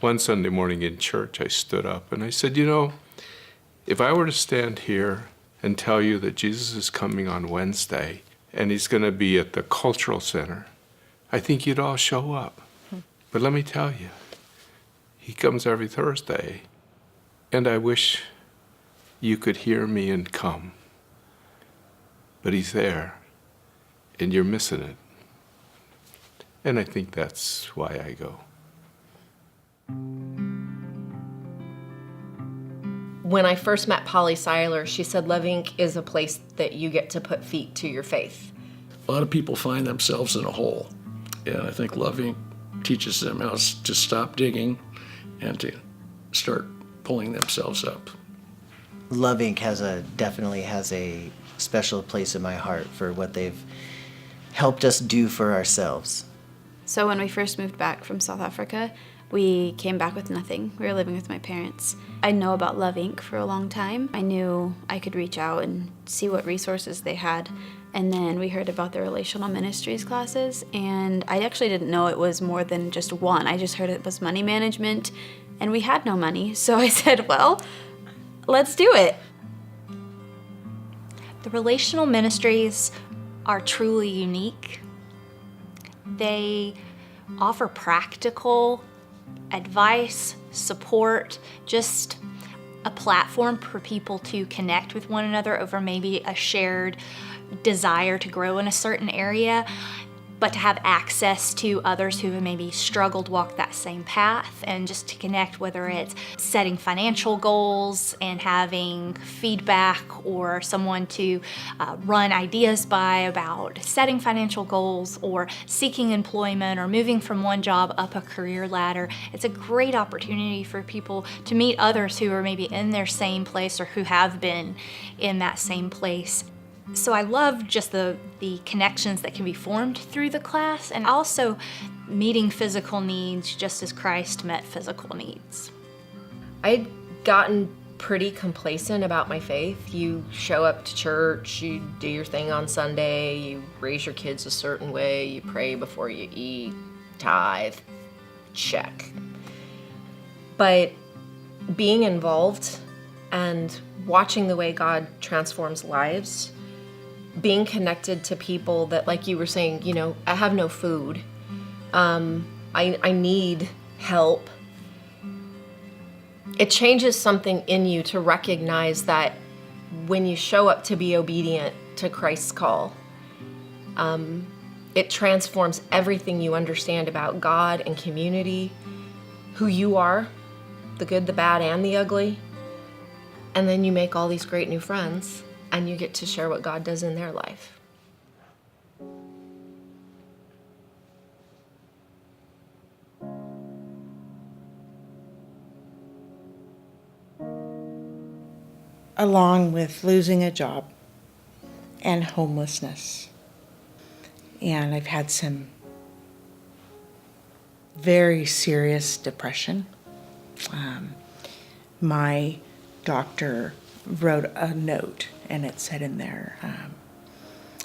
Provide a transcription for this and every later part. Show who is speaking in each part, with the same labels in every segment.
Speaker 1: One Sunday morning in church, I stood up and I said, if I were to stand here and tell you that Jesus is coming on Wednesday and he's going to be at the cultural center, I think you'd all show up. But let me tell you, he comes every Thursday, and I wish you could hear me and come. But he's there, and you're missing it. And I think that's why I go.
Speaker 2: When I first met Polly Seiler, she said Love Inc. is a place that you get to put feet to your faith.
Speaker 3: A lot of people find themselves in a hole, and I think Love Inc. teaches them how to stop digging and to start pulling themselves up.
Speaker 4: Love Inc. definitely has a special place in my heart for what they've helped us do for ourselves.
Speaker 5: So when we first moved back from South Africa, we came back with nothing. We were living with my parents. I know about Love Inc. for a long time. I knew I could reach out and see what resources they had. And then we heard about the Relational Ministries classes, and I actually didn't know it was more than just one. I just heard it was money management, and we had no money. So I said, well, let's do it.
Speaker 6: The Relational Ministries are truly unique. They offer practical advice, support, just a platform for people to connect with one another over maybe a shared desire to grow in a certain area, but to have access to others who have maybe struggled walk that same path, and just to connect, whether it's setting financial goals and having feedback or someone to run ideas by about setting financial goals, or seeking employment or moving from one job up a career ladder. It's a great opportunity for people to meet others who are maybe in their same place or who have been in that same place. So I love just the connections that can be formed through the class, and also meeting physical needs just as Christ met physical needs.
Speaker 2: I'd gotten pretty complacent about my faith. You show up to church, you do your thing on Sunday, you raise your kids a certain way, you pray before you eat, tithe, check. But being involved and watching the way God transforms lives, being connected to people that, like you were saying, I have no food. I need help. It changes something in you to recognize that when you show up to be obedient to Christ's call, it transforms everything you understand about God and community, who you are, the good, the bad, and the ugly. And then you make all these great new friends, and you get to share what God does in their life.
Speaker 7: Along with losing a job and homelessness. And I've had some very serious depression. My doctor wrote a note, and it said in there,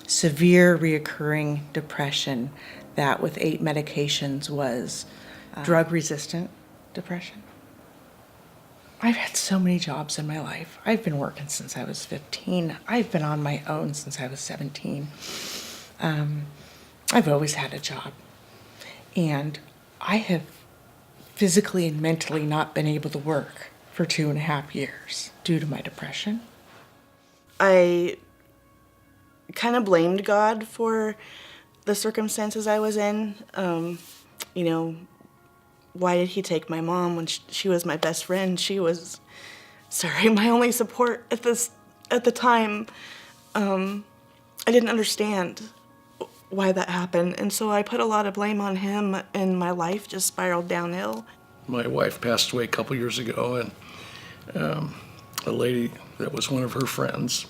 Speaker 7: severe reoccurring depression that with 8 medications was drug-resistant depression. I've had so many jobs in my life. I've been working since I was 15. I've been on my own since I was 17. I've always had a job. And I have physically and mentally not been able to work for 2.5 years due to my depression.
Speaker 8: I kind of blamed God for the circumstances I was in. Why did he take my mom when she was my best friend? She was, my only support at the time. I didn't understand why that happened, and so I put a lot of blame on him, and my life just spiraled downhill.
Speaker 3: My wife passed away a couple years ago, and a lady that was one of her friends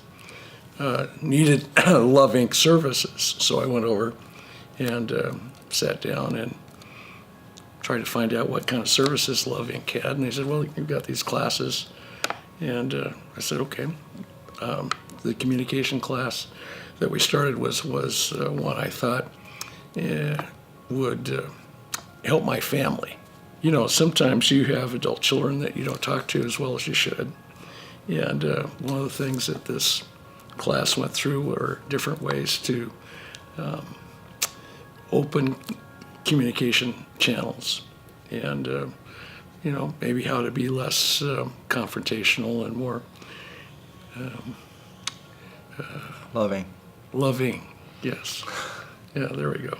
Speaker 3: needed Love Inc. services. So I went over and sat down and tried to find out what kind of services Love Inc. had. And they said, well, you've got these classes. And I said, okay. The communication class that we started was one I thought would help my family. sometimes you have adult children that you don't talk to as well as you should. And one of the things that this class went through were different ways to open communication channels and, maybe how to be less confrontational and more loving. Yes. Yeah, there we go.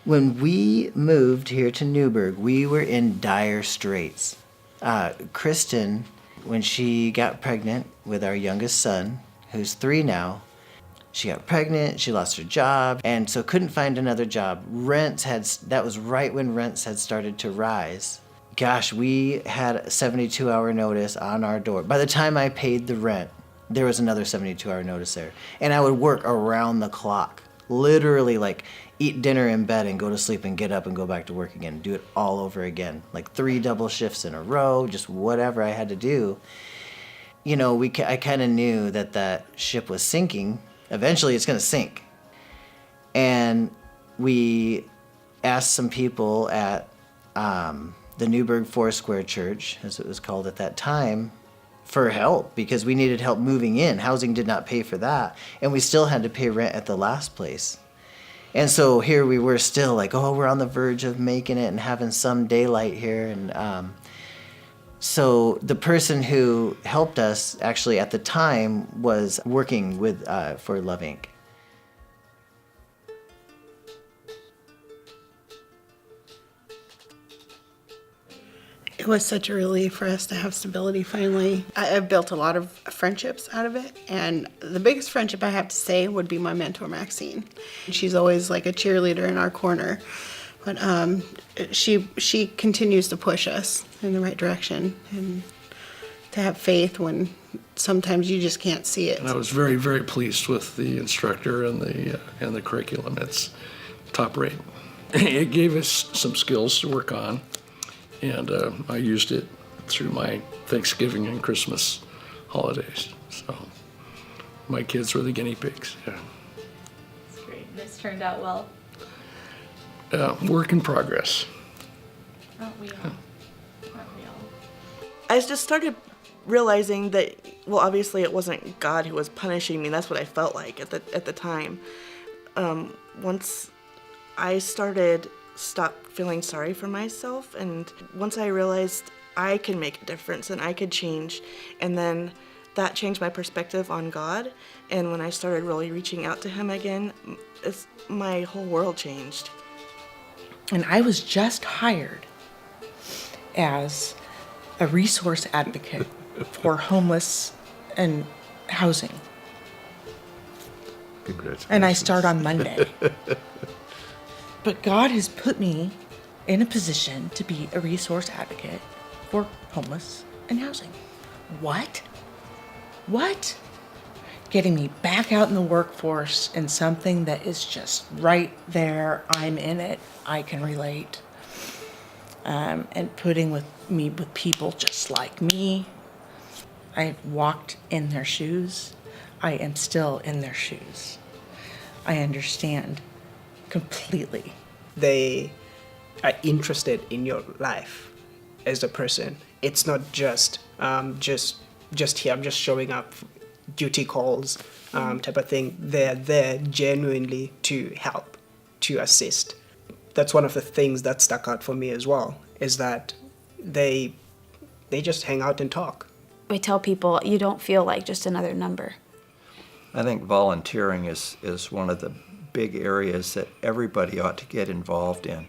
Speaker 4: When we moved here to Newberg, we were in dire straits. Kristen, when she got pregnant with our youngest son, who's 3 now, she got pregnant, she lost her job, and so couldn't find another job. That was right when rents had started to rise. Gosh, we had a 72-hour notice on our door. By the time I paid the rent, there was another 72-hour notice there. And I would work around the clock, literally like eat dinner in bed and go to sleep and get up and go back to work again, do it all over again, like 3 double shifts in a row, just whatever I had to do. I kind of knew that ship was sinking. Eventually it's going to sink. And we asked some people at the Newberg Foursquare Church, as it was called at that time, for help because we needed help moving in. Housing did not pay for that. And we still had to pay rent at the last place. And so here we were still like, we're on the verge of making it and having some daylight here. And so the person who helped us actually at the time was working for Love INC.
Speaker 9: It was such a relief for us to have stability finally. I've built a lot of friendships out of it, and the biggest friendship I have to say would be my mentor, Maxine. She's always like a cheerleader in our corner, but she continues to push us in the right direction and to have faith when sometimes you just can't see it.
Speaker 3: And I was very, very pleased with the instructor and the curriculum. It's top rate. It gave us some skills to work on. And I used it through my Thanksgiving and Christmas holidays. So my kids were the guinea pigs. Yeah.
Speaker 6: That's great. This turned out well.
Speaker 3: Work in progress.
Speaker 6: Aren't we all? Aren't we all?
Speaker 8: I just started realizing that, well, obviously it wasn't God who was punishing me. That's what I felt like at the time. Once I stopped feeling sorry for myself, and once I realized I can make a difference and I could change, and then that changed my perspective on God. And when I started really reaching out to Him again, my whole world changed.
Speaker 7: And I was just hired as a resource advocate for homeless and housing.
Speaker 1: Congratulations.
Speaker 7: And I start on Monday. But God has put me in a position to be a resource advocate for homeless and housing. What? Getting me back out in the workforce in something that is just right there. I'm in it. I can relate. And putting me with people just like me. I've walked in their shoes. I am still in their shoes. I understand completely.
Speaker 10: They are interested in your life as a person. It's not just here, I'm just showing up, duty calls type of thing. They're there genuinely to help, to assist. That's one of the things that stuck out for me as well, is that they just hang out and talk.
Speaker 5: We tell people you don't feel like just another number.
Speaker 11: I think volunteering is one of the big areas that everybody ought to get involved in,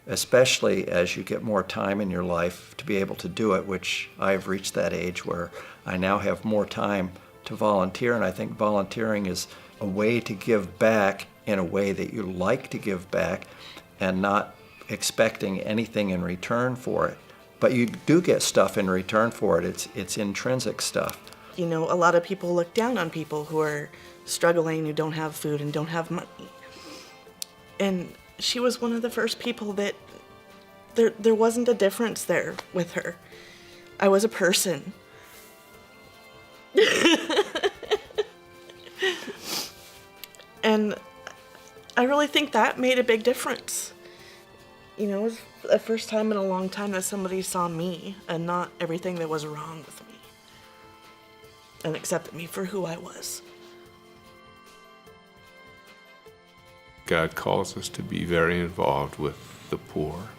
Speaker 11: especially as you get more time in your life to be able to do it, which I've reached that age where I now have more time to volunteer, and I think volunteering is a way to give back in a way that you like to give back and not expecting anything in return for it. But you do get stuff in return for it. It's intrinsic stuff.
Speaker 8: A lot of people look down on people who are struggling, who don't have food and don't have money. And she was one of the first people that there wasn't a difference there with her. I was a person. And I really think that made a big difference. You know, it was the first time in a long time that somebody saw me and not everything that was wrong with me, and accepted me for who I was.
Speaker 1: God calls us to be very involved with the poor,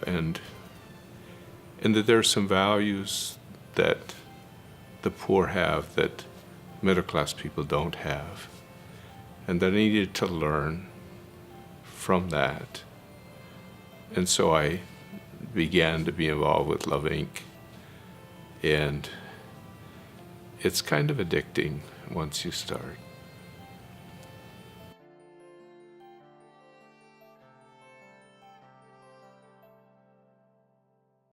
Speaker 1: and that there are some values that the poor have that middle-class people don't have, and that I needed to learn from that. And so I began to be involved with Love INC, and it's kind of addicting once you start.